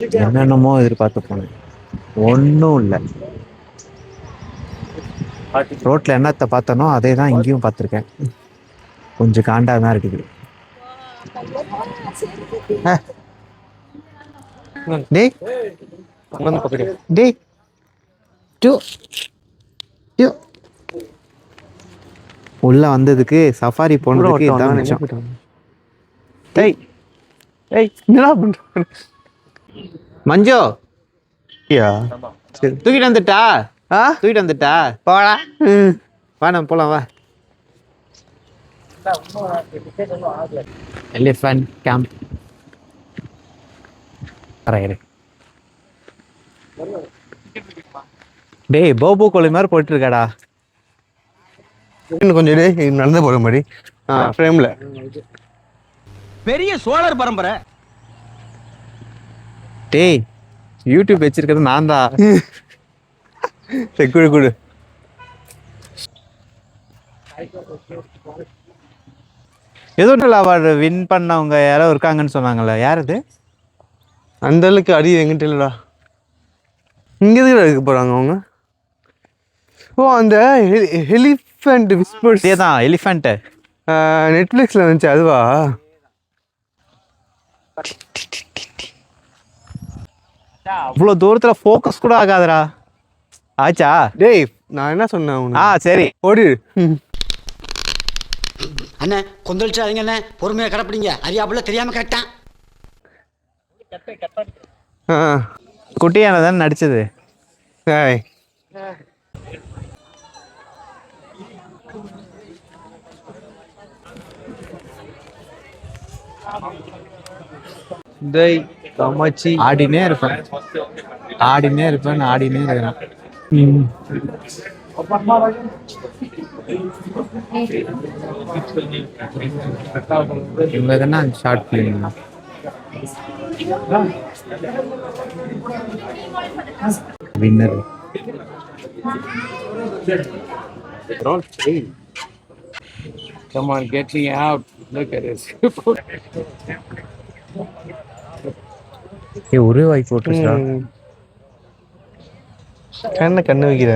என்னென்னமோ எதிர்பார்த்து போனேன், ஒன்றும் இல்லை. ரோட்ல என்னத்தை பார்த்தனோ அதே தான் இங்கேயும் பார்த்துருக்கேன். கொஞ்சம் காண்டா தான் இருக்குது. டேய் டேய் டூ டூ உள்ள வந்ததுக்கு சஃபாரி போனதுக்கு இதான் மிச்சம். டேய் ஏய் என்னடா பண்ற? மஞ்சு யா சரி தூக்கிட்டு வந்துட்டா? ஆ தூக்கிட்டு வந்துட்டா? போடா. வா நம்ம போலாம் வா. Elephant camp. டேய் போபோ கோழி மாதிரி போயிட்டு இருக்காடா. இன்னும் கொஞ்சம் டேய் நடந்து போற மாதிரி ஃப்ரேம்ல. பெரிய சோழர் பரம்பரை. டேய் யூடியூப் வச்சிருக்கிறது நான் தான். செக்குடு குடு. ஏதோ அவார்டு வின் பண்ணவங்க யாரோ இருக்காங்கன்னு சொன்னாங்கல்ல, யார் அது? அந்த அளவுக்கு அடி எங்கிட்ட இல்லடா. இங்க எதுக்கு எடுக்க போறாங்க அவங்க? ஓ அந்த எலிஃபண்ட் விஸ்பர்ஸ். இதேதான் எலிஃபண்ட். நெட்ஃபிளிக்ஸ்ல வந்துச்சு அதுவா? அவ்வளோ தூரத்துல ஃபோக்கஸ் கூட ஆகாதடா. ஆச்சா? டேய் நான் என்ன சொன்னேன்? சரி ஓடி. அண்ணே கொந்தளிச்சாதீங்க அண்ணே, பொறுமையா கடப்பிடிங்க. அறியாப்புல தெரியாம கரெக்டா. குட்டியான தானே நடிச்சது. ஆடினே இருப்பேன் ஆடினே இருப்பேன் ஆடினே இருக்கிறேன். இவங்க தானே short film winner. Come on, get me out. Look at this. ஒரே வாய் போட்டுருச்சா? கண்ணு வைக்கிற.